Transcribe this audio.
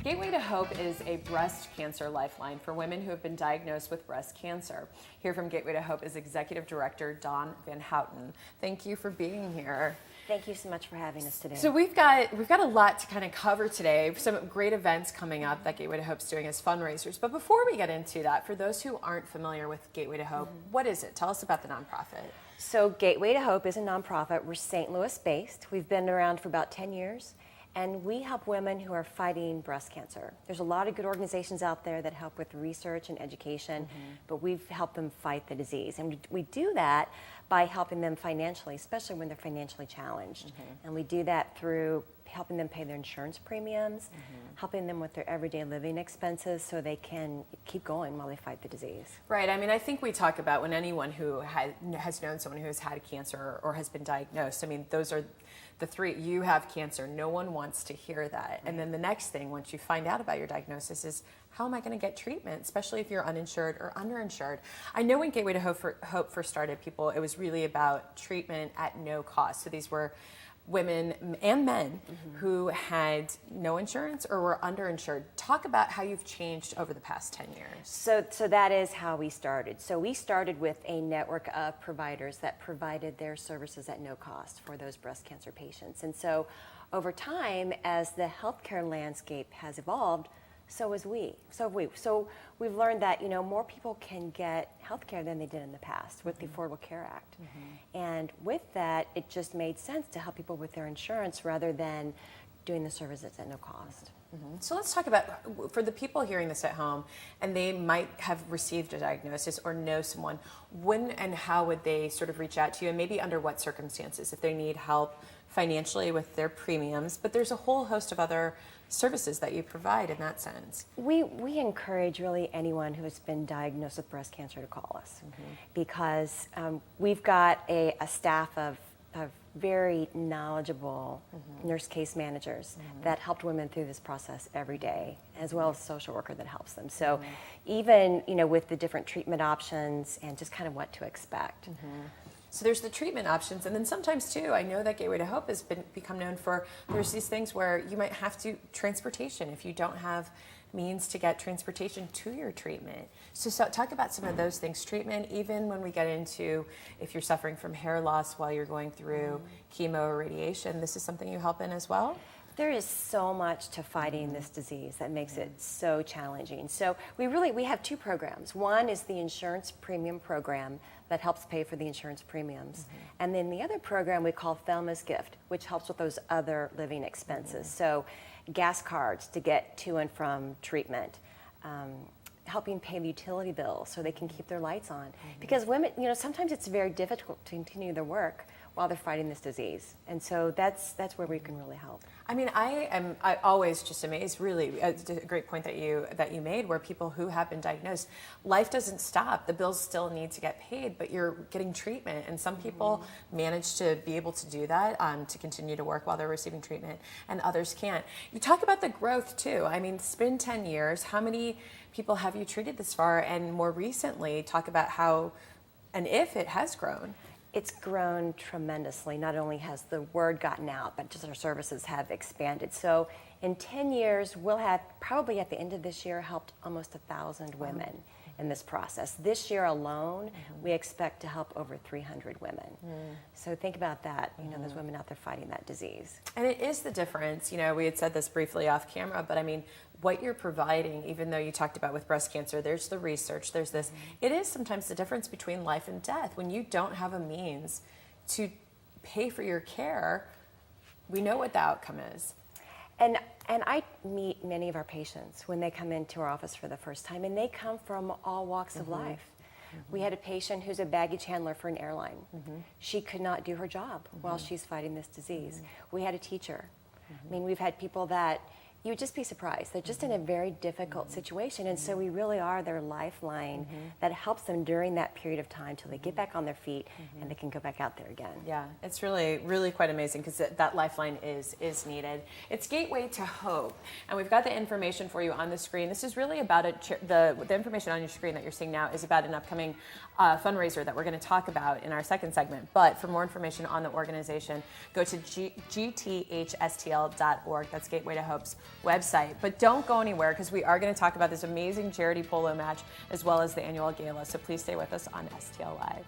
Gateway to Hope is a breast cancer lifeline for women who have been diagnosed with breast cancer. Here from Gateway to Hope is Executive Director Dawn Van Houten. Thank you for being here. Thank you so much for having us today. So we've got a lot to kind of cover today. Some great events coming up that Gateway to Hope's doing as fundraisers. But before we get into that, for those who aren't familiar with Gateway to Hope, what is it? Tell us about the nonprofit. So Gateway to Hope is a nonprofit. We're St. Louis based. We've been around for about 10 years. And we help women who are fighting breast cancer. There's a lot of good organizations out there that help with research and education, but we've helped them fight the disease. And we do that by helping them financially, especially when they're financially challenged. And we do that through helping them pay their insurance premiums, helping them with their everyday living expenses so they can keep going while they fight the disease. Right. I mean, I think we talk about when anyone who has known someone who has had cancer or has been diagnosed, I mean, those are the three. You have cancer. No one wants to hear that. And then the next thing, once you find out about your diagnosis, is how am I going to get treatment, especially if you're uninsured or underinsured? I know when Gateway to Hope first started, it was really about treatment at no cost. So these were women and men who had no insurance or were underinsured. Talk about how you've changed over the past 10 years. So that is how we started. So we started with a network of providers that provided their services at no cost for those breast cancer patients. And so over time, as the healthcare landscape has evolved, so have we. So we've learned that, more people can get health care than they did in the past with the Affordable Care Act. And with that, it just made sense to help people with their insurance rather than doing the services at no cost. So let's talk about, for the people hearing this at home, and they might have received a diagnosis or know someone, when and how would they sort of reach out to you, and maybe under what circumstances, if they need help financially with their premiums, but there's a whole host of other services that you provide in that sense. We encourage really anyone who has been diagnosed with breast cancer to call us because we've got a staff of very knowledgeable nurse case managers that helped women through this process every day, as well as a social worker that helps them. So even with the different treatment options and just kind of what to expect. So there's the treatment options, and then sometimes too, I know that Gateway to Hope has become known for, there's these things where you might have to, transportation, if you don't have means to get transportation to your treatment. So talk about some of those things, treatment, even when we get into, if you're suffering from hair loss while you're going through chemo or radiation, this is something you help in as well? There is so much to fighting this disease that makes it so challenging. So we have two programs. One is the insurance premium program that helps pay for the insurance premiums. And then the other program we call Thelma's Gift, which helps with those other living expenses. So gas cards to get to and from treatment, helping pay the utility bills so they can keep their lights on. Because women, sometimes it's very difficult to continue their work while they're fighting this disease. And so that's where we can really help. I mean, I always just amazed, really, it's a great point that you made, where people who have been diagnosed, life doesn't stop. The bills still need to get paid, but you're getting treatment. And some people manage to be able to do that, to continue to work while they're receiving treatment, and others can't. You talk about the growth too. I mean, it's been 10 years. How many people have you treated this far? And more recently, talk about how and if it has grown. It's grown tremendously. Not only has the word gotten out, but just our services have expanded. So in 10 years, we'll have probably at the end of this year helped almost 1,000 women in this process. This year alone, we expect to help over 300 women. So think about that, those women out there fighting that disease. And it is the difference. We had said this briefly off camera, but I mean, what you're providing, even though you talked about with breast cancer, there's the research, there's this. It is sometimes the difference between life and death. When you don't have a means to pay for your care, we know what the outcome is. And I meet many of our patients when they come into our office for the first time, and they come from all walks of life. We had a patient who's a baggage handler for an airline. She could not do her job while she's fighting this disease. We had a teacher. I mean, we've had people that you would just be surprised. They're just in a very difficult situation, and so we really are their lifeline that helps them during that period of time till they get back on their feet and they can go back out there again. Yeah, it's really, really quite amazing because that lifeline is needed. It's Gateway to Hope, and we've got the information for you on the screen. This is really about the information on your screen that you're seeing now is about an upcoming fundraiser that we're going to talk about in our second segment. But for more information on the organization, go to gthstl.org. That's Gateway to Hope's website. But don't go anywhere because we are going to talk about this amazing charity polo match as well as the annual gala. So please stay with us on STL Live.